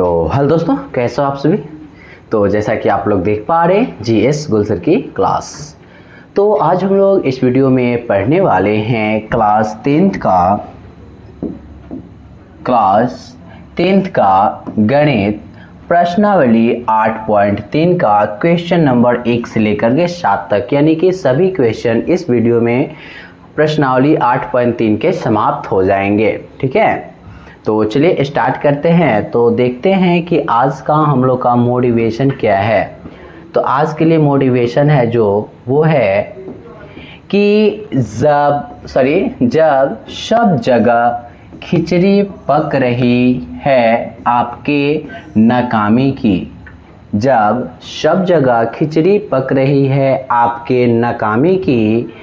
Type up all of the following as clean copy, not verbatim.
तो हेलो दोस्तों, कैसे हो आप सभी। तो जैसा कि आप लोग देख पा रहे हैं जीएस गुलसर की क्लास। तो आज हम लोग इस वीडियो में पढ़ने वाले हैं क्लास टेंथ का गणित प्रश्नावली 8.3 का क्वेश्चन नंबर 1 से लेकर के 7 तक, यानी कि सभी क्वेश्चन इस वीडियो में प्रश्नावली 8.3 के समाप्त हो जाएंगे। ठीक है, तो चलिए स्टार्ट करते हैं। तो देखते हैं कि आज का हम लोग का मोटिवेशन क्या है। तो आज के लिए मोटिवेशन है जो वो है कि जब सब जगह खिचड़ी पक रही है आपके नाकामी की। जब सब जगह खिचड़ी पक रही है आपके नाकामी की,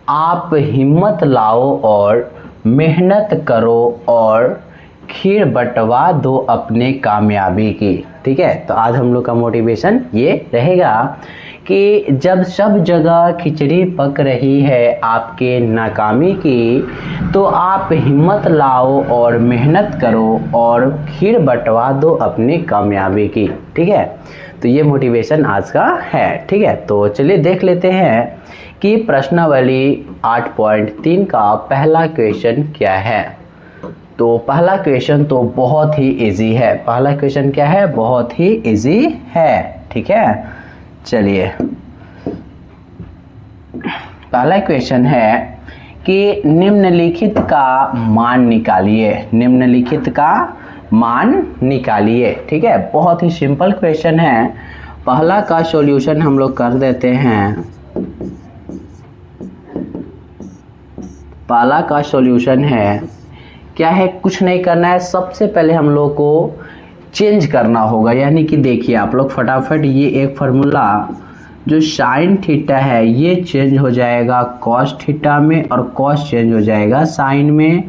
आप हिम्मत लाओ और मेहनत करो और खीर बंटवा दो अपने कामयाबी की। ठीक है, तो आज हम लोग का मोटिवेशन ये रहेगा कि जब सब जगह खिचड़ी पक रही है आपके नाकामी की, तो आप हिम्मत लाओ और मेहनत करो और खीर बंटवा दो अपनी कामयाबी की। ठीक है, तो ये मोटिवेशन आज का है। ठीक है, तो चलिए देख लेते हैं कि प्रश्नावली 8.3 का पहला क्वेश्चन क्या है। तो पहला क्वेश्चन तो बहुत ही इजी है। पहला क्वेश्चन क्या है? बहुत ही इजी है। ठीक है, चलिए पहला क्वेश्चन है कि निम्नलिखित का मान निकालिए। निम्नलिखित का मान निकालिए। ठीक है, बहुत ही सिंपल क्वेश्चन है। पहला का सॉल्यूशन हम लोग कर देते हैं। पहला का सॉल्यूशन है क्या है? कुछ नहीं करना है, सबसे पहले हम लोग को चेंज करना होगा। यानी कि देखिए आप लोग फटाफट, ये एक फार्मूला जो साइन थीटा है ये चेंज हो जाएगा कॉस थीटा में, और कॉस चेंज हो जाएगा साइन में,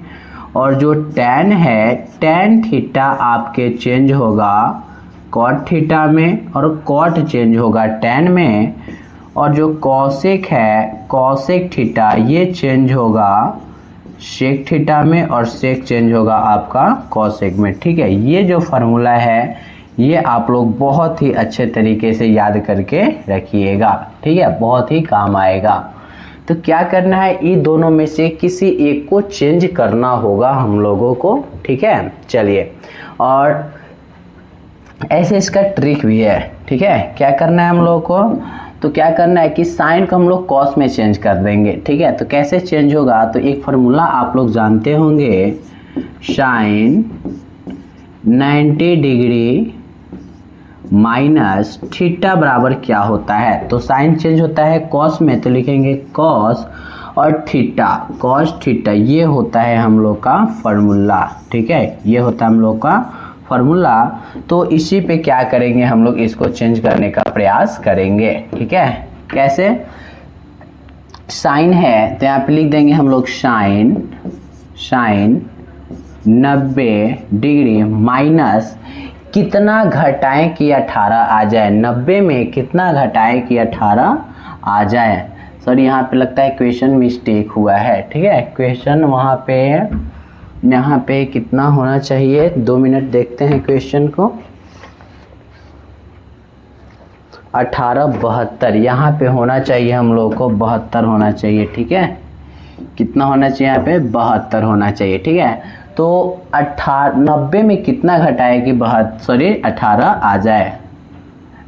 और जो टैन है टैन थीटा आपके चेंज होगा कॉट थीटा में, और कॉट चेंज होगा टैन में, और जो कॉसेक है कॉसेक थीटा ये चेंज होगा सेक थीटा में, और सेक चेंज होगा आपका कॉसेक में। ठीक है, ये जो फार्मूला है ये आप लोग बहुत ही अच्छे तरीके से याद करके रखिएगा। ठीक है, बहुत ही काम आएगा। तो क्या करना है, ये दोनों में से किसी एक को चेंज करना होगा हम लोगों को। ठीक है, चलिए, और ऐसे इसका ट्रिक भी है। ठीक है, क्या करना है हम लोगों को? तो क्या करना है कि साइन को हम लोग कॉस में चेंज कर देंगे। ठीक है, तो कैसे चेंज होगा? तो एक फार्मूला आप लोग जानते होंगे, साइन 90 डिग्री माइनस थीटा बराबर क्या होता है? तो साइन चेंज होता है कॉस में, तो लिखेंगे कॉस और थीटा, कॉस थीटा ये होता है हम लोग का फार्मूला। ठीक है, ये होता है हम लोग का फार्मूला। तो इसी पे क्या करेंगे हम लोग, इसको चेंज करने का प्रयास करेंगे। ठीक है, कैसे? साइन है तो यहाँ पे लिख देंगे हम लोग साइन 90 डिग्री माइनस कितना घटाएं कि 18 आ जाए। 90 में कितना घटाएं कि 18 आ जाए। सॉरी, यहाँ पे लगता है क्वेश्चन मिस्टेक हुआ है। ठीक है, क्वेश्चन वहाँ पे यहाँ पे कितना होना चाहिए, 2 मिनट देखते हैं क्वेश्चन को। 1872 यहाँ पे होना चाहिए हम लोग को, 72 होना चाहिए। ठीक है, कितना होना चाहिए यहाँ पे? 72 होना चाहिए। ठीक है, तो 90 में कितना घटाए कि 18 आ जाए,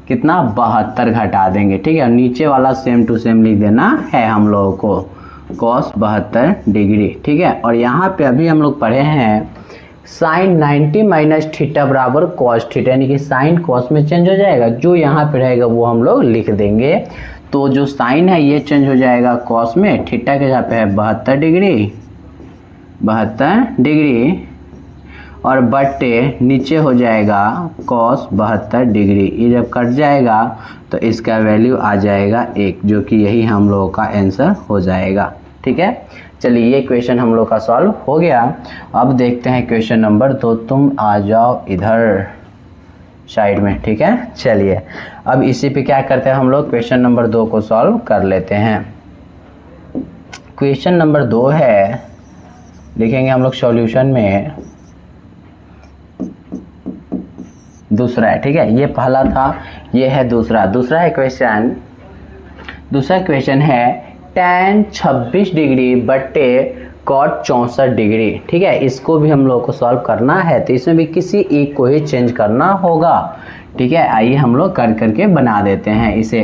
कितना? 72 घटा देंगे। ठीक है, नीचे वाला सेम टू सेम लिख देना है हम लोगों को, कॉस 72 डिग्री। ठीक है, और यहाँ पे अभी हम लोग पढ़े हैं साइन 90 माइनस थीटा बराबर कॉस थीटा, यानी कि साइन कॉस में चेंज हो जाएगा। जो यहाँ पे रहेगा वो हम लोग लिख देंगे। तो जो साइन है ये चेंज हो जाएगा कॉस में, थीटा के जहाँ पे है 72 डिग्री, और बट्टे नीचे हो जाएगा कॉस 72 डिग्री। ये जब कट जाएगा तो इसका वैल्यू आ जाएगा 1, जो कि यही हम लोगों का आंसर हो जाएगा। ठीक है, चलिए ये क्वेश्चन हम लोग का सॉल्व हो गया। अब देखते हैं क्वेश्चन नंबर 2। तुम आ जाओ इधर साइड में। ठीक है, चलिए अब इसी पे क्या करते हैं हम लोग, क्वेश्चन नंबर 2 को सॉल्व कर लेते हैं। क्वेश्चन नंबर 2 है, लिखेंगे हम लोग सॉल्यूशन में दूसरा है, ठीक है। ये पहला था, ये है दूसरा। दूसरा है क्वेश्चन, दूसरा क्वेश्चन है tan 26 डिग्री बटे cot 64 डिग्री, ठीक है। इसको भी हम लोग को सॉल्व करना है, तो इसमें भी किसी एक को ही चेंज करना होगा, ठीक है। आइए हम लोग कर करके बना देते हैं इसे।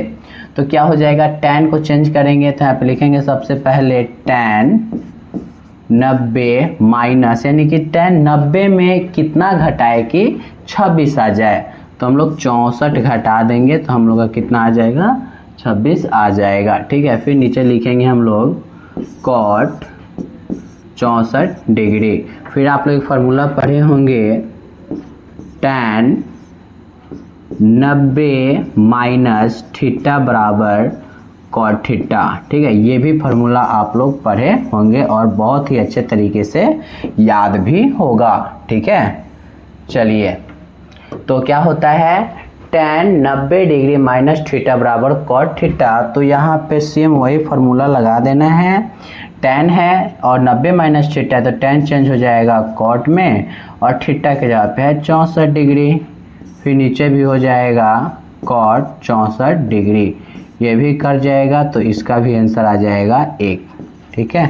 तो क्या हो जाएगा, tan को चेंज करेंगे तो यहाँ पे लिखेंगे सबसे पहले tan 90 माइनस, यानी कि tan 90 में कितना घटाए कि 26 आ जाए, तो हम लोग 64 घटा देंगे तो हम लोग का कितना आ जाएगा, 26 आ जाएगा, ठीक है। फिर नीचे लिखेंगे हम लोग cot 64 डिग्री। फिर आप लोग फार्मूला पढ़े होंगे tan 90 माइनस थीटा बराबर cot थीटा, ठीक है। ये भी फार्मूला आप लोग पढ़े होंगे और बहुत ही अच्छे तरीके से याद भी होगा, ठीक है। चलिए, तो क्या होता है tan 90 डिग्री माइनस थीटा बराबर cot थीटा, तो यहाँ पे सेम वही फार्मूला लगा देना है। tan है और 90 माइनस थीटा, तो tan चेंज हो जाएगा cot में और थीटा के जगह पे है 64 डिग्री। फिर नीचे भी हो जाएगा cot 64 डिग्री, ये भी कर जाएगा, तो इसका भी आंसर आ जाएगा 1, ठीक है।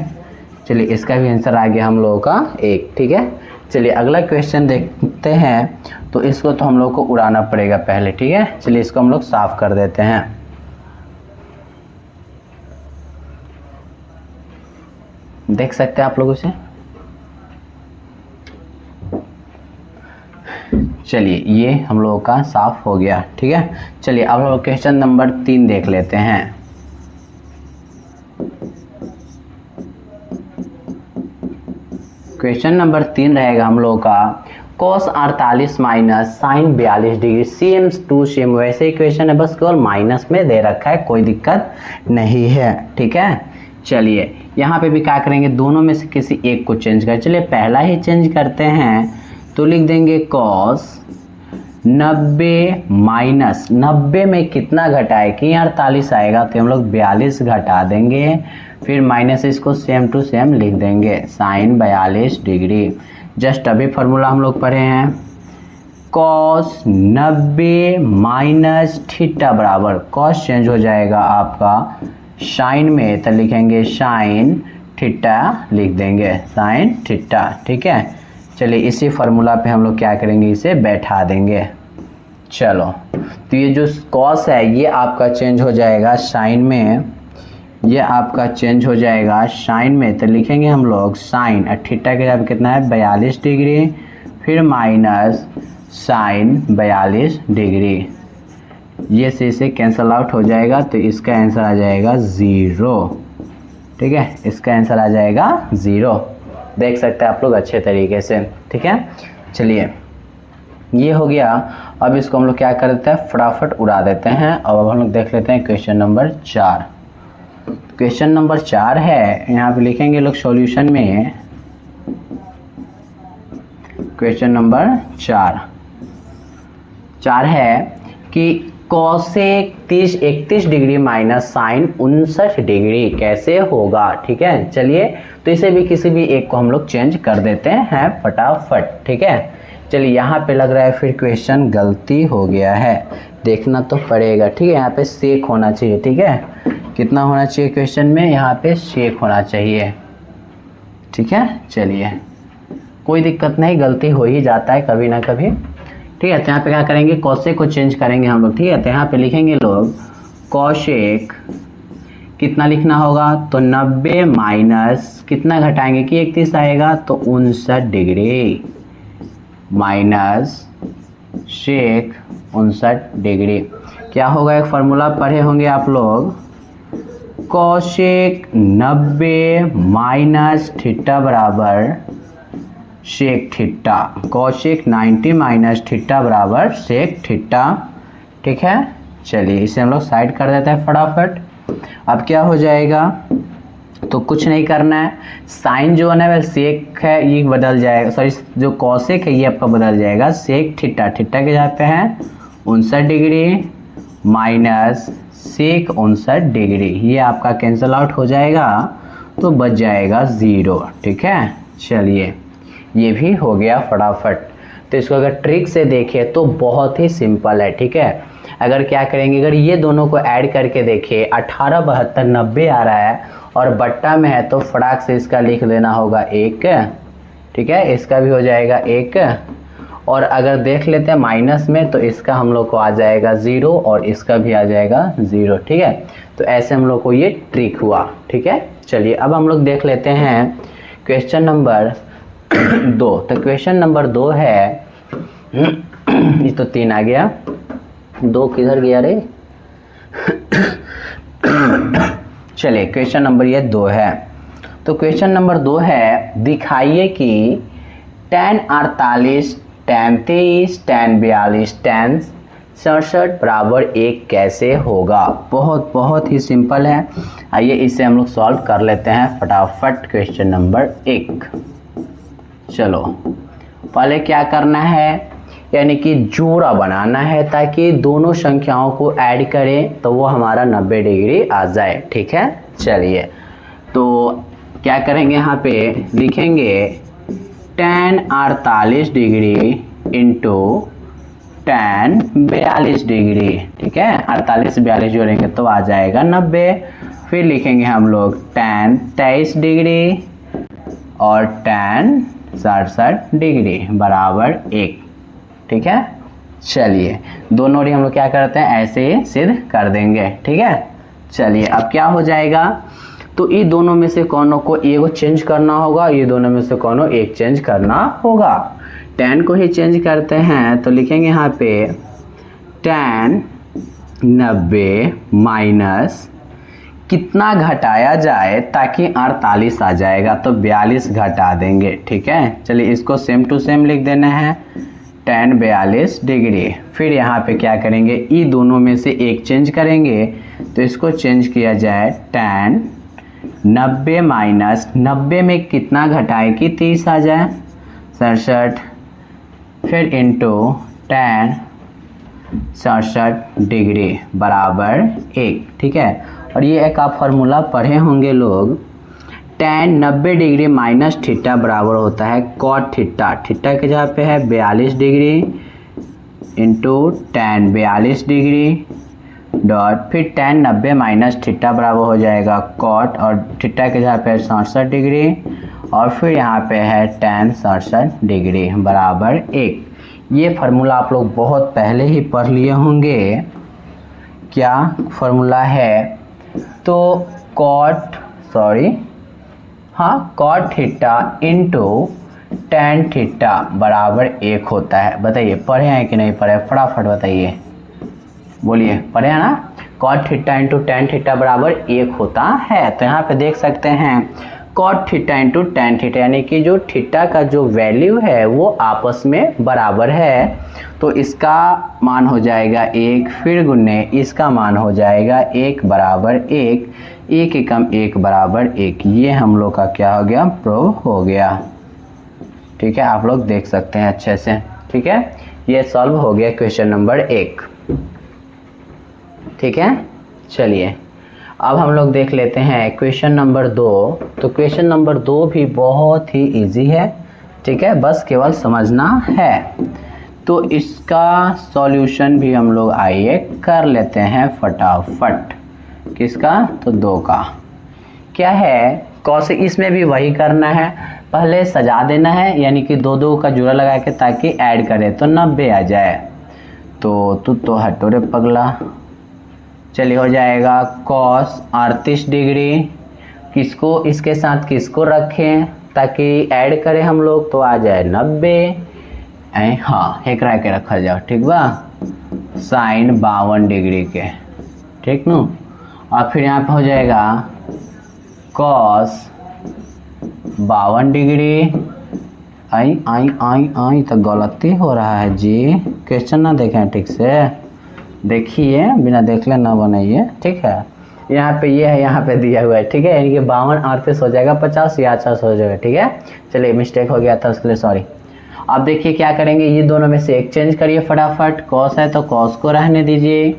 चलिए, इसका भी आंसर आ गया हम लोगों का 1, ठीक है। चलिए अगला क्वेश्चन देखते हैं। तो इसको तो हम लोग को उड़ाना पड़ेगा पहले, ठीक है। चलिए इसको हम लोग साफ कर देते हैं। देख सकते हैं आप लोग उसे। चलिए ये हम लोगों का साफ हो गया, ठीक है। चलिए अब हम लोग क्वेश्चन नंबर 3 देख लेते हैं। क्वेश्चन नंबर 3 रहेगा हम लोगों का cos 48 minus sin 42 degree, same to same वैसे ही क्वेश्चन है, बस केवल माइनस में दे रखा है, कोई दिक्कत नहीं है, ठीक है। चलिए यहाँ पे भी क्या करेंगे, दोनों में से किसी एक को चेंज कर। चलिए पहला ही चेंज करते हैं, तो लिख देंगे cos 90 माइनस 90 में कितना घटाए कि 48 आएगा, तो हम लोग 42 घटा देंगे। फिर माइनस इसको सेम टू सेम लिख देंगे sin 42 डिग्री। जस्ट अभी फार्मूला हम लोग पढ़े हैं, cos 90 माइनस थीटा बराबर, cos चेंज हो जाएगा आपका sin में, तो लिखेंगे sin थीटा, लिख देंगे sin थीटा, ठीक है। चलिए इसी फार्मूला पे हम लोग क्या करेंगे, इसे बैठा देंगे। चलो, तो ये जो cos है ये आपका चेंज हो जाएगा sin में, ये आपका चेंज हो जाएगा sin में, तो लिखेंगे हम लोग sin और थीटा के जगह कितना है 42 डिग्री, फिर माइनस sin 42 डिग्री। ये से इसे कैंसल आउट हो जाएगा, तो इसका आंसर आ जाएगा 0, ठीक है। इसका आंसर आ जाएगा 0, देख सकते हैं आप लोग अच्छे तरीके से, ठीक है। चलिए ये हो गया। अब इसको हम लोग क्या कर देते हैं, फटाफट उड़ा देते हैं। अब हम लोग देख लेते हैं क्वेश्चन नंबर 4। क्वेश्चन नंबर 4 है, यहाँ पे लिखेंगे लोग सॉल्यूशन में, क्वेश्चन नंबर 4 है कि cosec 31 degree minus sine 59 degree कैसे होगा, ठीक है। चलिए तो इसे भी किसी भी एक को हम लोग चेंज कर देते हैं फटाफट, ठीक है। चलिए यहाँ पे लग रहा है फिर क्वेश्चन गलती हो गया है, देखना तो पड़ेगा, ठीक है। यहाँ पे सेक होना चाहिए, ठीक है। कितना होना चाहिए क्वेश्चन में, यहाँ पे सेक होना चाहिए, ठीक है। चलिए कोई दिक्कत नहीं, गलती हो ही जाता है कभी ना कभी, ठीक है। तो यहाँ पे क्या करेंगे, कोसेक को चेंज करेंगे हम लोग, ठीक है। तो यहाँ पे लिखेंगे लोग कोसेक, कितना लिखना होगा, तो 90 माइनस कितना घटाएंगे कि 31 आएगा, तो 59 डिग्री माइनस सेक 59 डिग्री। क्या होगा, एक फार्मूला पढ़े होंगे आप लोग, कोसेक 90 माइनस थीटा बराबर sec theta, cosec 90 minus theta बराबर सेक थीटा, ठीक है। चलिए इसे हम लोग साइड कर देते हैं फटाफट। अब क्या हो जाएगा, तो कुछ नहीं करना है, साइन जो है ना वह सेक है ये बदल जाएगा, सॉरी जो कोसेक है ये आपका बदल जाएगा सेक थीटा, थीटा के जगह पे है 59 डिग्री माइनस सेक 59 डिग्री, ये आपका कैंसिल आउट हो जाएगा, तो बच जाएगा 0, ठीक है। चलिए ये भी हो गया फटाफट। तो इसको अगर ट्रिक से देखें तो बहुत ही सिंपल है, ठीक है। अगर क्या करेंगे, अगर ये दोनों को ऐड करके देखें 18, 72, 90 आ रहा है और बट्टा में है तो फटाक से इसका लिख देना होगा 1, ठीक है, इसका भी हो जाएगा 1। और अगर देख लेते हैं माइनस में तो इसका हम लोग को आ जाएगा 0 और इसका भी आ जाएगा 0, ठीक है। तो ऐसे हम लोग को ये ट्रिक हुआ, ठीक है। चलिए अब हम लोग देख लेते हैं क्वेश्चन नंबर 2। तो क्वेश्चन नंबर 2 है, ये तो 3 आ गया, 2 किधर गया रे। चलिए क्वेश्चन नंबर ये 2 है। तो क्वेश्चन नंबर 2 है, दिखाइए कि tan 48, tan 23, tan 42, tan 67 बराबर 1 कैसे होगा। बहुत ही सिंपल है। आइए इसे हम लोग सॉल्व कर लेते हैं फटाफट। क्वेश्चन नंबर 1, चलो पहले क्या करना है, यानी कि जोड़ा बनाना है ताकि दोनों संख्याओं को ऐड करें तो वो हमारा 90 डिग्री आ जाए, ठीक है। चलिए तो क्या करेंगे, यहाँ पे लिखेंगे tan 48 degree into tan 42 degree, ठीक है। 48 से 42 जोड़ेंगे तो आ जाएगा 90। फिर लिखेंगे हम लोग tan 23 डिग्री और tan 67 डिग्री बराबर 1, ठीक है। चलिए दोनों ही हम लोग क्या करते हैं, ऐसे सिद्ध कर देंगे, ठीक है। चलिए अब क्या हो जाएगा, तो ये दोनों में से कौनों को एगो चेंज करना होगा, ये दोनों में से कौनों एक चेंज करना होगा। tan को ही चेंज करते हैं तो लिखेंगे यहाँ पे tan 90 माइनस कितना घटाया जाए ताकि 48 आ जाएगा, तो 42 घटा देंगे, ठीक है। चलिए इसको सेम टू सेम लिख देना है tan 42 डिग्री। फिर यहाँ पे क्या करेंगे, ये दोनों में से एक चेंज करेंगे तो इसको चेंज किया जाए tan 90 माइनस 90 में कितना घटाए कि 30 आ जाए 67, फिर इंटू tan 67 डिग्री बराबर 1, ठीक है। और ये एक आप फार्मूला पढ़े होंगे लोग, tan 90 डिग्री माइनस थीटा बराबर होता है cot थीटा। थीटा के जगह पे है 42 degree into tan 42 degree dot फिर tan 90 माइनस थीटा बराबर हो जाएगा cot और थीटा के जगह पे 67 डिग्री और फिर यहाँ पे है tan 67 डिग्री बराबर 1। ये फार्मूला आप लोग बहुत पहले ही पढ़ लिए होंगे। क्या फार्मूला है, तो cot theta into tan theta बराबर 1 होता है। बताइए पढ़े हैं कि नहीं पढ़े, फटाफट बताइए, बोलिए पढ़े हैं ना। cot theta into tan theta बराबर 1 होता है। तो यहाँ पे देख सकते हैं cot theta into tan theta, यानी कि जो थीटा का जो वैल्यू है वो आपस में बराबर है, तो इसका मान हो जाएगा 1, फिर गुने इसका मान हो जाएगा 1 बराबर 1, 1 एकम 1 बराबर 1। ये हम लोग का क्या हो गया, प्रूव हो गया, ठीक है। आप लोग देख सकते हैं अच्छे से, ठीक है। ये सॉल्व हो गया क्वेश्चन नंबर 1, ठीक है। चलिए अब हम लोग देख लेते हैं क्वेश्चन नंबर 2। तो क्वेश्चन नंबर 2 भी बहुत ही इजी है, ठीक है, बस केवल समझना है। तो इसका सॉल्यूशन भी हम लोग आइए कर लेते हैं फटाफट। किसका, तो 2 का। क्या है, कौन इसमें भी वही करना है, पहले सजा देना है, यानी कि 2 का जोड़ा लगा के ताकि ऐड करें तो 90 आ जाए। तो तू तो हटो रे पगला। चलिए हो जाएगा cos 38 डिग्री, किसको इसके साथ किसको रखें ताकि ऐड करें हम लोग तो आ जाए 90। हाँ एकरा के रखा जाओ, ठीक बा, साइन 52 डिग्री के, ठीक नु। और फिर यहाँ पे हो जाएगा cos 52 डिग्री। आई तो गलती हो रहा है जी, क्वेश्चन ना देखें ठीक से, देखिए बिना देख ले ना बनाइए, ठीक है। यहाँ पे ये है, यहाँ पे दिया हुआ है, ठीक है, यानी कि 52 38 हो जाएगा 50 या 50 हो जाएगा, ठीक है। चलिए मिस्टेक हो गया था उसके लिए सॉरी। अब देखिए क्या करेंगे, ये दोनों में से एक चेंज करिए फटाफट। कॉस है तो कॉस को रहने दीजिए,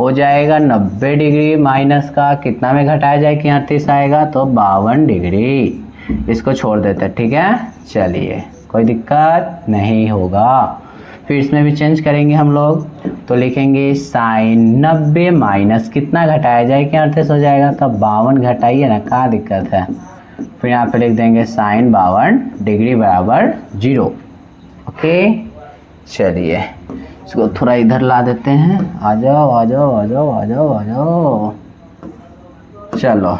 हो जाएगा 90 डिग्री माइनस का कितना में घटाया जाए कि 38 आएगा तो 52 डिग्री, इसको छोड़ देते हैं, ठीक है। चलिए कोई दिक्कत नहीं होगा। फिर इसमें भी चेंज करेंगे हम लोग, तो लिखेंगे साइन 90 माइनस कितना घटाया जाए कि 38 हो जाएगा, तब 52 घटाइए ना, क्या दिक्कत है। फिर यहाँ पे लिख देंगे साइन 52 डिग्री बराबर 0। ओके, चलिए इसको थोड़ा इधर ला देते हैं। आ जाओ आ जाओ आ जाओ आ जाओ आ जाओ। चलो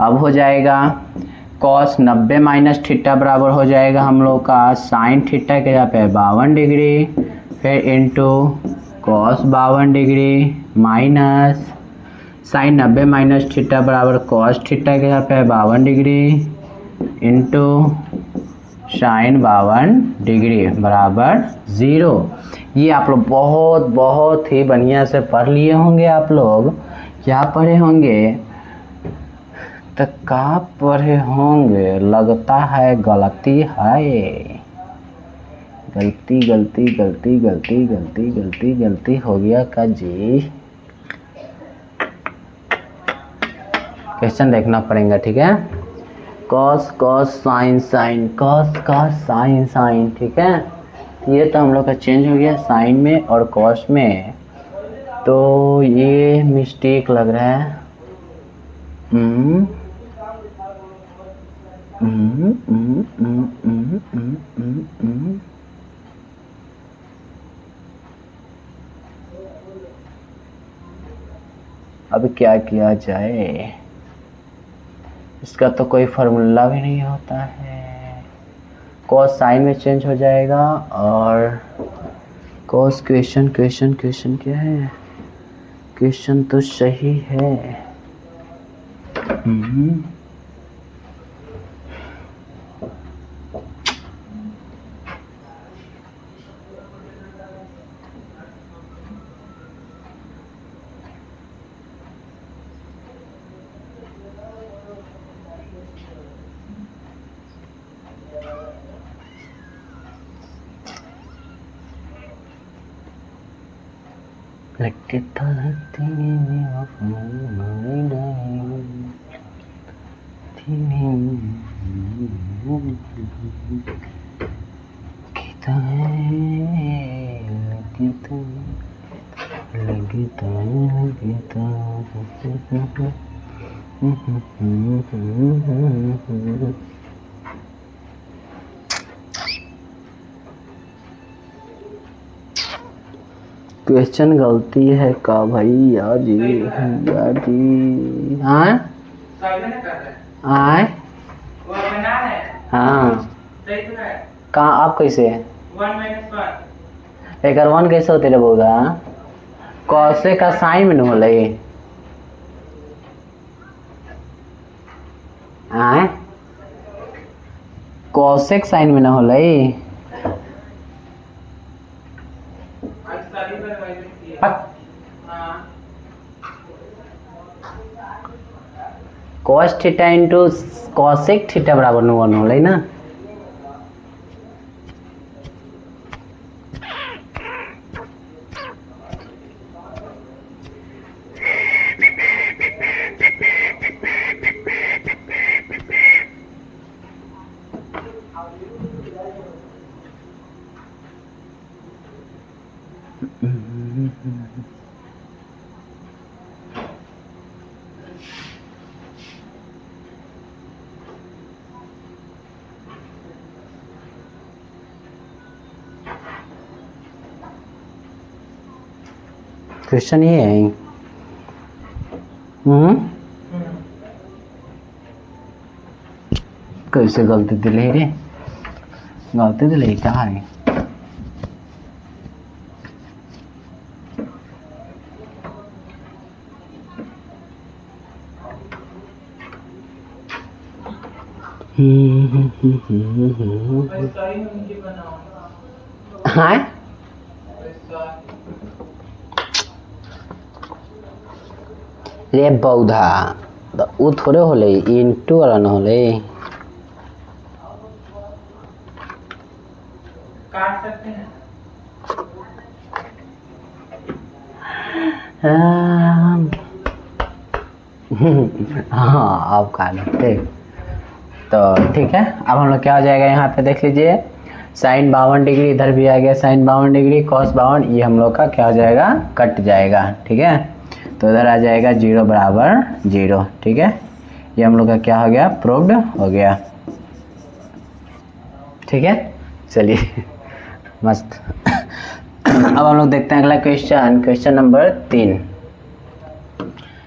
अब हो जाएगा कॉस 90 माइनस थीटा बराबर हो जाएगा हम लोग का साइन थीटा के जगह पे 52 डिग्री, फिर into cos 52 degree minus sine 90 minus theta बराबर कॉस थीटा के जगह पे 52 डिग्री इंटू साइन 52 डिग्री बराबर 0। ये आप लोग बहुत बहुत ही बढ़िया से पढ़ लिए होंगे। आप लोग क्या पढ़े होंगे, तो क्या पढ़े होंगे, लगता है गलती है। गलती गलती गलती गलती गलती गलती गलती हो गया का जी। क्वेश्चन देखना पड़ेगा, ठीक है। Cos cos sine sine cos cos sine sine, ठीक है। ये तो हम लोग का चेंज हो गया साइन में और कॉस में, तो ये मिस्टेक लग रहा है। अब क्या किया जाए, इसका तो कोई फार्मूला भी नहीं होता है। कॉस साइन में चेंज हो जाएगा और कॉस क्वेश्चन क्वेश्चन क्वेश्चन क्या है, क्वेश्चन तो सही है। लगता क्वेश्चन गलती है का भाई, यार जी यार जी। हाँ आए हाँ कहाँ आप कैसे है, एक 1 कैसे होते रे बोगा, कौसे का साइन में न हो लगे आए, कौसेक साइन में न हो लगे cos theta into cosec theta बराबर 1 हो ना। क्वेश्चन ये है। कैसे गलती दिले रे, गलती दिले क्या है। हाँ रे बौधा, वो थोड़े होले इंटू वाला न होले। काट सकते हैं। हाँ आप काट सकते, तो ठीक है। अब हम लोग क्या हो जाएगा यहाँ पे देख लीजिए, साइन 52 डिग्री, इधर भी आ गया साइन 52 डिग्री, कॉस 52, ये हम लोग का क्या हो जाएगा, कट जाएगा। ठीक है, तो इधर आ जाएगा 0 बराबर 0। ठीक है, ये हम लोग का क्या हो गया, प्रूव्ड हो गया। ठीक है, चलिए मस्त। अब हम लोग देखते हैं अगला question, question number 3।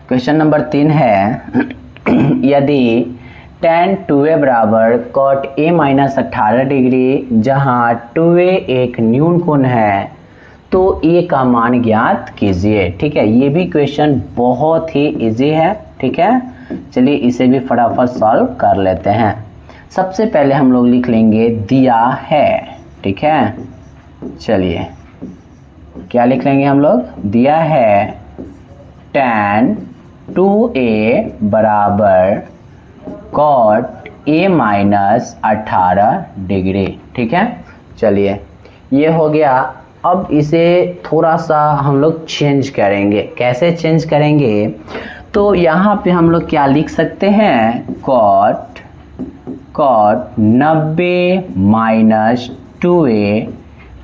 Question number 3 है यदि tan 2a बराबर cot a माइनस 18 डिग्री, जहाँ 2a एक न्यून कोण है, तो a का मान ज्ञात कीजिए। ठीक है, ये भी क्वेश्चन बहुत ही इजी है। ठीक है, चलिए इसे भी फटाफट सॉल्व कर लेते हैं। सबसे पहले हम लोग लिख लेंगे दिया है। ठीक है, चलिए क्या लिख लेंगे हम लोग, दिया है tan 2a बराबर cot a माइनस 18 डिग्री। ठीक है, चलिए ये हो गया। अब इसे थोड़ा सा हम लोग चेंज करेंगे। कैसे चेंज करेंगे, तो यहाँ पे हम लोग क्या लिख सकते हैं, cot 90 माइनस 2a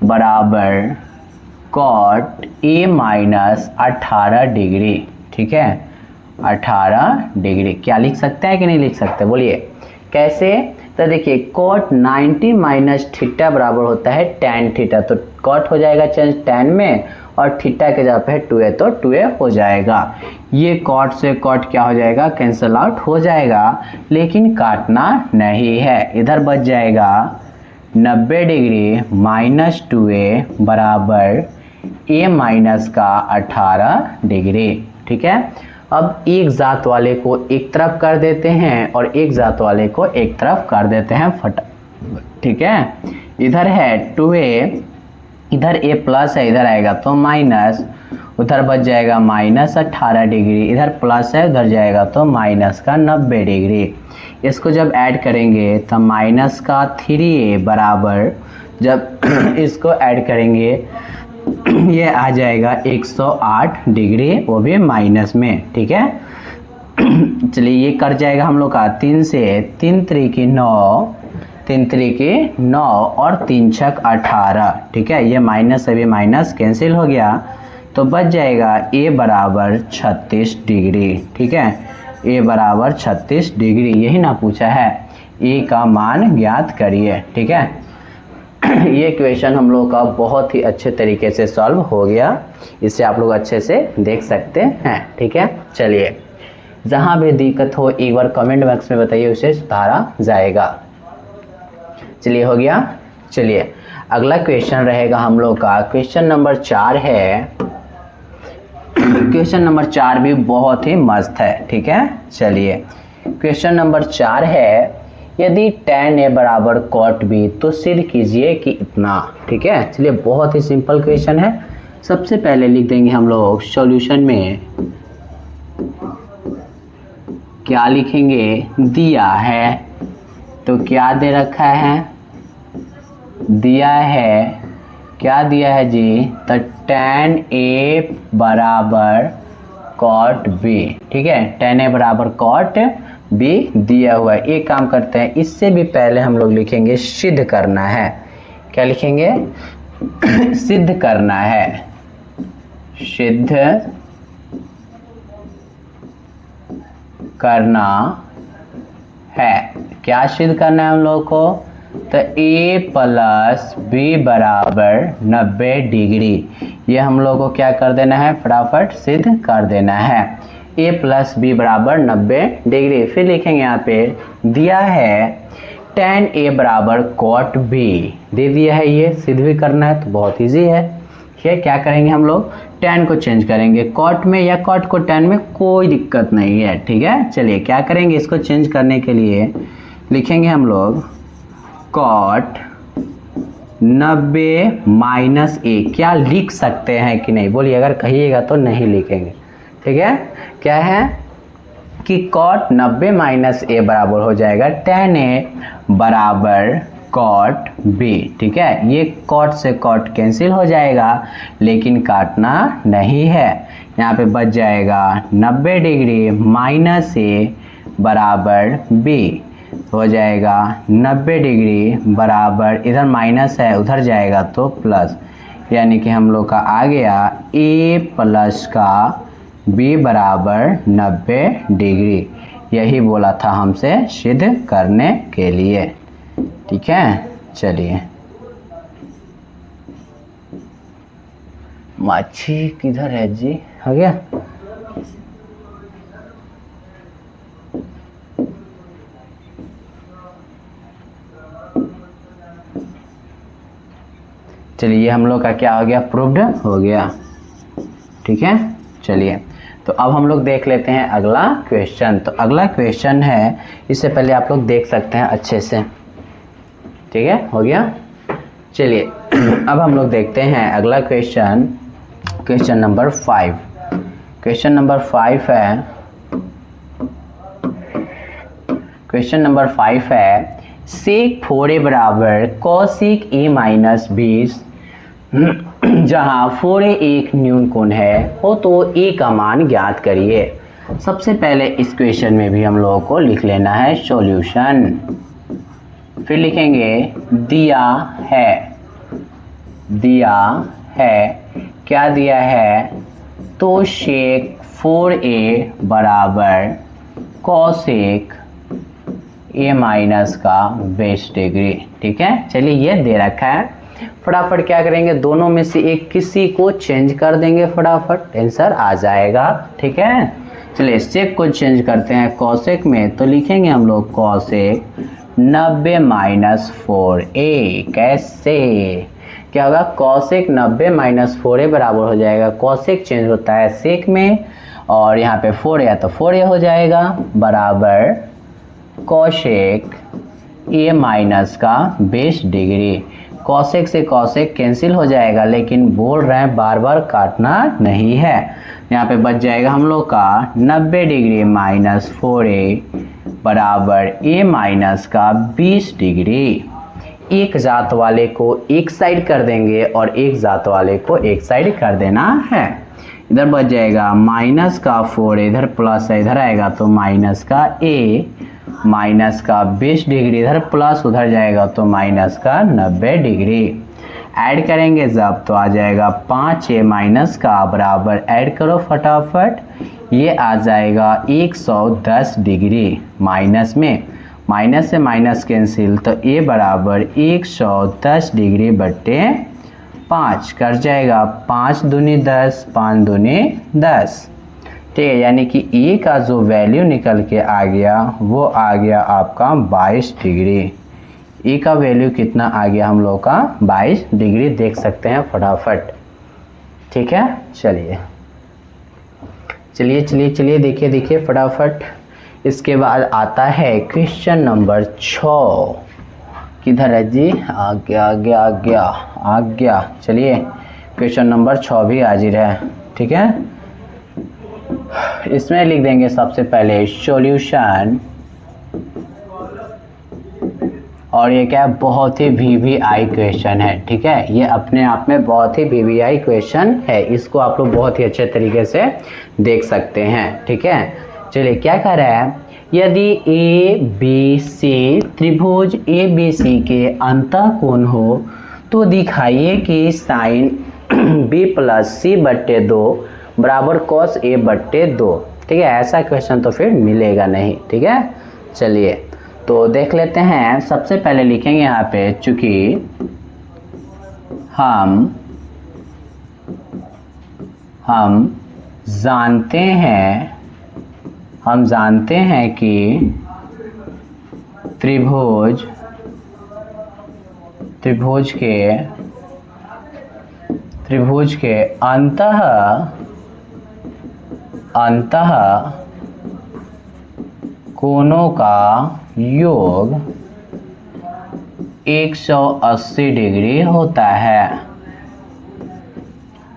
बराबर cot a माइनस 18 डिग्री। ठीक है, 18 डिग्री क्या लिख सकते हैं कि नहीं लिख सकते, बोलिए कैसे। तो देखिए cot 90 माइनस थीटा बराबर होता है tan थीटा, तो cot हो जाएगा चेंज tan में, और थीटा के जगह पे है 2a, तो 2a हो जाएगा। ये cot से cot क्या हो जाएगा, कैंसल आउट हो जाएगा, लेकिन काटना नहीं है। इधर बच जाएगा 90 डिग्री माइनस 2a बराबर a माइनस का 18 डिग्री। ठीक है, अब एक जात वाले को एक तरफ कर देते हैं और एक जात वाले को एक तरफ कर देते हैं फटा। ठीक है, इधर है 2a, इधर a प्लस है, इधर आएगा तो माइनस, उधर बच जाएगा माइनस 18 डिग्री, इधर प्लस है, उधर जाएगा तो माइनस का 90 डिग्री। इसको जब ऐड करेंगे तो माइनस का 3a बराबर, जब इसको ऐड करेंगे ये आ जाएगा 108 डिग्री, वो भी माइनस में। ठीक है, चलिए ये कट जाएगा हम लोग का 3 से, 3 त्रिकी 9, 3 त्रिकी 9 और 3 छक 18। ठीक है, ये माइनस अभी माइनस कैंसिल हो गया, तो बच जाएगा a बराबर 36 डिग्री। ठीक है, a बराबर 36 डिग्री, यही ना पूछा है, a का मान ज्ञात करिए। ठीक है, ये क्वेश्चन हम लोग का बहुत ही अच्छे तरीके से सॉल्व हो गया, इसे आप लोग अच्छे से देख सकते हैं। ठीक है, चलिए जहाँ भी दिक्कत हो एक बार कमेंट बॉक्स में बताइए, उसे सुधारा जाएगा। चलिए हो गया। चलिए अगला क्वेश्चन रहेगा हम लोग का, क्वेश्चन नंबर 4 है। क्वेश्चन नंबर 4 भी बहुत ही मस्त है। ठीक है, चलिए क्वेश्चन नंबर 4 है, यदि tan a बराबर cot b तो सिद्ध कीजिए कि इतना। ठीक है, चलिए बहुत ही सिंपल क्वेश्चन है। सबसे पहले लिख देंगे हम लोग सॉल्यूशन में, क्या लिखेंगे, दिया है, तो क्या दे रखा है, दिया है, क्या दिया है जी, तो tan a बराबर cot b। ठीक है, tan a बराबर cot b दिया हुआ है। एक काम करते हैं, इससे भी पहले हम लोग लिखेंगे सिद्ध करना है। क्या लिखेंगे, सिद्ध करना है, सिद्ध करना है। क्या सिद्ध करना है हम लोग को, तो a प्लस बी बराबर 90 डिग्री, ये हम लोग को क्या कर देना है, फटाफट सिद्ध कर देना है। a प्लस बी बराबर 90 डिग्री। फिर लिखेंगे यहाँ पे दिया है tan a बराबर cot b, दे दिया है, ये सिद्ध भी करना है, तो बहुत इजी है। ये क्या करेंगे हम लोग, tan को चेंज करेंगे cot में या cot को tan में, कोई दिक्कत नहीं है। ठीक है, चलिए क्या करेंगे, इसको चेंज करने के लिए लिखेंगे हम लोग cot 90 माइनस a। क्या लिख सकते हैं कि नहीं, बोलिए, अगर कहिएगा तो नहीं लिखेंगे। ठीक है, क्या है कि cot 90 माइनस a बराबर हो जाएगा tan a बराबर cot b। ठीक है, ये cot से cot कैंसिल हो जाएगा, लेकिन काटना नहीं है। यहाँ पे बच जाएगा 90 डिग्री माइनस a बराबर b। हो जाएगा 90 डिग्री बराबर, इधर माइनस है उधर जाएगा तो प्लस, यानी कि हम लोग का आ गया a प्लस का b बराबर 90 डिग्री। यही बोला था हमसे सिद्ध करने के लिए। ठीक है, चलिए। माछी किधर है जी? हो गया। चलिए, हम लोग का क्या हो गया? प्रूव्ड हो गया। ठीक है, चलिए। तो अब हम लोग देख लेते हैं अगला क्वेश्चन। तो अगला क्वेश्चन है, इससे पहले आप लोग देख सकते हैं अच्छे से। ठीक है, हो गया। चलिए अब हम लोग देखते हैं अगला question, question number 5। Question number 5 है, क्वेश्चन नंबर 5 है सेक 4a बराबर कॉसेक a माइनस 20, जहाँ 4a एक न्यून कोण है हो तो a का मान ज्ञात करिए। सबसे पहले इस क्वेश्चन में भी हम लोगों को लिख लेना है सॉल्यूशन, फिर लिखेंगे दिया है, दिया है, क्या दिया है? तो सेक 4a बराबर कॉसेक a माइनस का 20 डिग्री। ठीक है, चलिए ये दे रखा है। फटाफट क्या करेंगे, दोनों में से एक किसी को चेंज कर देंगे, फटाफट आंसर आ जाएगा। ठीक है, चलिए सेक को चेंज करते हैं कॉसेक में, तो लिखेंगे हम लोग कॉसेक 90 माइनस 4a। कैसे क्या होगा? कॉसेक 90 माइनस 4a बराबर हो जाएगा, कॉसेक चेंज होता है सेक में और यहाँ पे 4a तो 4a हो जाएगा बराबर कॉसेक a माइनस का 20 डिग्री। कॉसेक से कॉसेक कैंसिल हो जाएगा, लेकिन बोल रहे हैं बार बार काटना नहीं है। यहाँ पे बच जाएगा हम लोग का 90 डिग्री माइनस 4a बराबर a माइनस का 20 डिग्री। एक जात वाले को एक साइड कर देंगे और एक जात वाले को एक साइड कर देना है। इधर बच जाएगा माइनस का 4, इधर प्लस है, इधर आएगा तो माइनस का a माइनस का 20 डिग्री, इधर प्लस उधर जाएगा तो माइनस का 90 डिग्री। ऐड करेंगे जब तो आ जाएगा 5a माइनस का बराबर, ऐड करो फटाफट, ये आ जाएगा 110 डिग्री। माइनस में माइनस से माइनस कैंसिल, तो a बराबर 110 डिग्री बट्टे 5 कर जाएगा, 5 दूनी 10, 5 दूनी 10। ठीक है, यानी कि a का जो वैल्यू निकल के आ गया वो आ गया आपका 22 डिग्री। a का वैल्यू कितना आ गया हम लोग का? 22 डिग्री। देख सकते हैं फटाफट। ठीक है, चलिए चलिए चलिए चलिए देखिए देखिए फटाफट। इसके बाद आता है क्वेश्चन नंबर 6। किधर है जी? आ गया आ गया आ गया आ गया। चलिए क्वेश्चन नंबर 6 भी हाजिर है। ठीक है, इसमें लिख देंगे सबसे पहले सॉल्यूशन, और ये क्या है? बहुत ही वीवीआई क्वेश्चन है। ठीक है, ये अपने आप में बहुत ही वीवीआई क्वेश्चन है, इसको आप लोग बहुत ही अच्छे तरीके से देख सकते हैं। ठीक है, चलिए क्या कह रहा है? यदि ए बी सी त्रिभुज ए बी सी के अंतःकोण हो तो दिखाइए कि साइन b प्लस सी बट्टे 2 बराबर कॉस a बट्टे 2। ठीक है, ऐसा क्वेश्चन तो फिर मिलेगा नहीं। ठीक है, चलिए तो देख लेते हैं। सबसे पहले लिखेंगे यहाँ पे, चूंकि हम जानते हैं कि त्रिभुज के अंतः कोणों का योग 180 डिग्री होता है।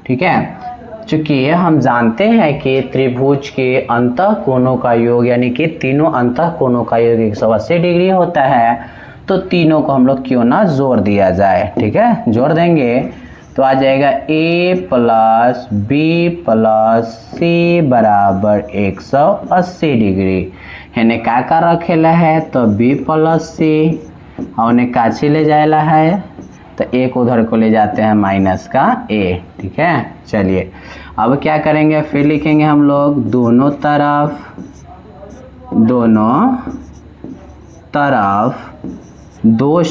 ठीक है, चूंकि हम जानते हैं कि त्रिभुज के अंतः कोणों का योग, यानी कि तीनों अंतः कोणों का योग 180 डिग्री होता है, तो तीनों को हम लोग क्यों ना जोड़ दिया जाए। ठीक है, जोड़ देंगे तो आ जाएगा a प्लस बी प्लस सी बराबर 180 डिग्री। इन्हें क्या का रखेला है तो b प्लस सी और उन्हें काछी ले जाएला है तो एक उधर को ले जाते हैं माइनस का a। ठीक है, चलिए अब क्या करेंगे, फिर लिखेंगे हम लोग दोनों तरफ दो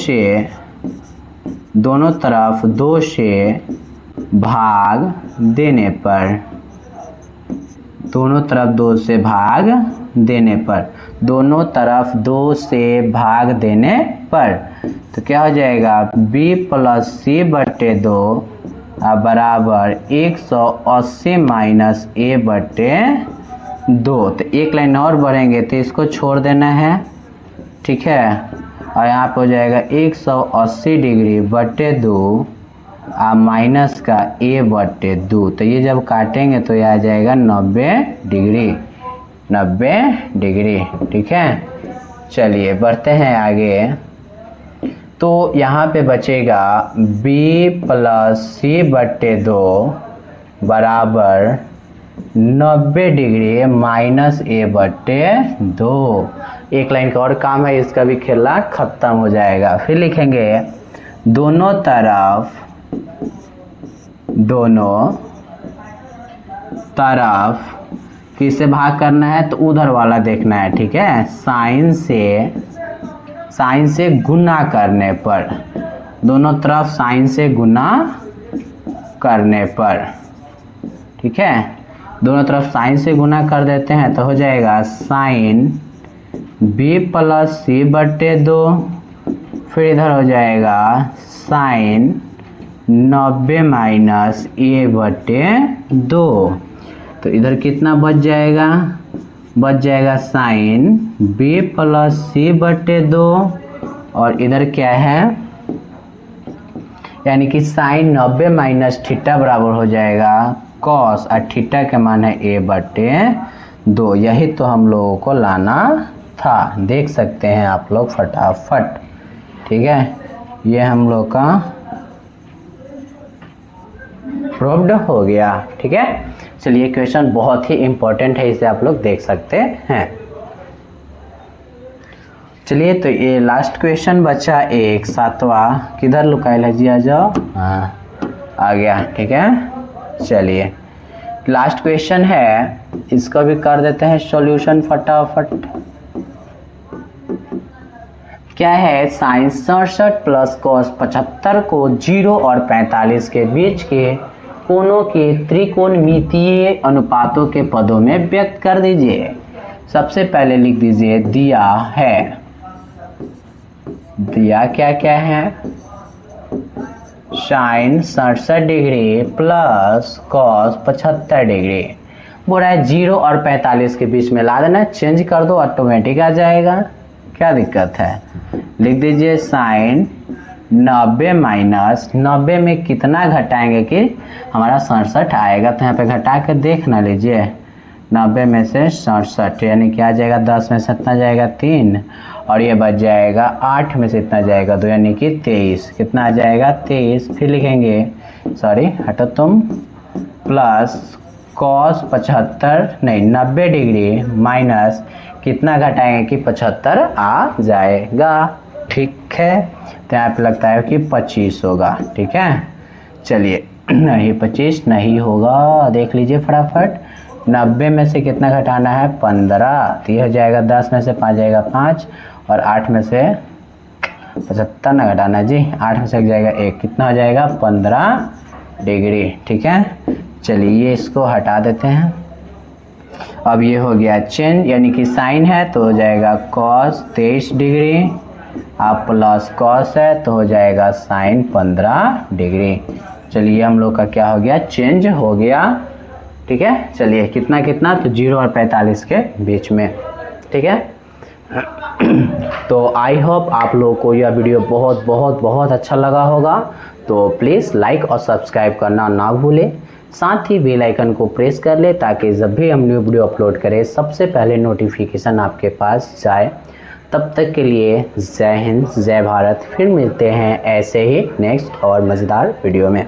से भाग देने पर, दोनों तरफ दो से भाग देने पर तो क्या हो जाएगा b प्लस सी बटे 2 बराबर 180 माइनस a बटे 2। तो एक लाइन और बढ़ेंगे तो इसको छोड़ देना है। ठीक है, और यहाँ पे हो जाएगा 180 डिग्री बटे 2 माइनस का a बटे 2। तो ये जब काटेंगे तो ये आ जाएगा 90 डिग्री। ठीक है, चलिए बढ़ते हैं आगे। तो यहाँ पे बचेगा b प्लस सी बटे 2 बराबर 90 डिग्री माइनस a बटे 2। एक लाइन का और काम है, इसका भी खेला खत्म हो जाएगा। फिर लिखेंगे दोनों तरफ किससे भाग करना है तो उधर वाला देखना है। ठीक है, साइन से गुना करने पर, दोनों तरफ साइन से गुना करने पर। ठीक है, दोनों तरफ साइन से गुना कर देते हैं तो हो जाएगा साइन b प्लस सी बटे 2। फिर इधर हो जाएगा साइन 90 माइनस a बटे 2। तो इधर कितना बच जाएगा साइन b प्लस सी बटे 2 और इधर क्या है यानी कि साइन 90 माइनस थीटा बराबर हो जाएगा कॉस और थीटा के मान है a बटे 2। यही तो हम लोगों को लाना था, देख सकते हैं आप लोग फटाफट। ठीक है, ये हम लोग का प्रूव्ड हो गया। ठीक है, चलिए क्वेश्चन बहुत ही इंपॉर्टेंट है, इसे आप लोग देख सकते हैं। चलिए तो ये लास्ट क्वेश्चन बचा एक 7वां, किधर लुकाइल है जी, आ जाओ। हाँ आ गया। ठीक है, चलिए लास्ट क्वेश्चन है, इसका भी कर देते हैं सॉल्यूशन फटाफट। क्या है, साइन 67 प्लस कॉस 75 को 0 और 45 के बीच के कोणों के त्रिकोणमितीय अनुपातों के पदों में व्यक्त कर दीजिए। सबसे पहले लिख दीजिए दिया क्या है, sine 67 degree plus cos 75 degree. बोल रहा है 0 और 45 के बीच में ला देना, चेंज कर दो ऑटोमेटिक आ जाएगा, क्या दिक्कत है। लिख दीजिए साइन 90 माइनस 90 में कितना घटाएंगे कि हमारा 67 आएगा। तो यहाँ पे घटा के देख ना लीजिए, 90 में से 67 यानी क्या आ जाएगा, 10 में से इतना जाएगा 3 और ये बच जाएगा 8 में से इतना जाएगा 2 यानी कि 23। कितना आ जाएगा 23। फिर लिखेंगे हटो तुम, प्लस कॉस 90 डिग्री माइनस कितना घटाएंगे कि 75 आ जाएगा। ठीक है, तो यहाँ पे लगता है कि 25 होगा। ठीक है, चलिए नहीं 25 नहीं होगा, देख लीजिए फटाफट। 90 में से कितना घटाना है 15, तो ये हो जाएगा 10 में से 5 जाएगा 5 और 8 में से 75 ना घटाना जी, 8 में से जाएगा 1, कितना हो जाएगा 15 डिग्री। ठीक है, चलिए इसको हटा देते हैं। अब ये हो गया चेंज, यानी कि साइन है तो हो जाएगा कॉस 23 डिग्री, आप प्लस कॉस है तो हो जाएगा साइन 15 डिग्री। चलिए हम लोग का क्या हो गया, चेंज हो गया। ठीक है, चलिए कितना तो 0 और 45 के बीच में। ठीक है, तो आई होप आप लोगों को यह वीडियो बहुत अच्छा लगा होगा। तो प्लीज़ लाइक और सब्सक्राइब करना ना भूलें, साथ ही बेल आइकन को प्रेस कर ले ताकि जब भी हम न्यू वीडियो अपलोड करें सबसे पहले नोटिफिकेशन आपके पास जाए। तब तक के लिए जय हिंद, जय भारत। फिर मिलते हैं ऐसे ही नेक्स्ट और मज़ेदार वीडियो में।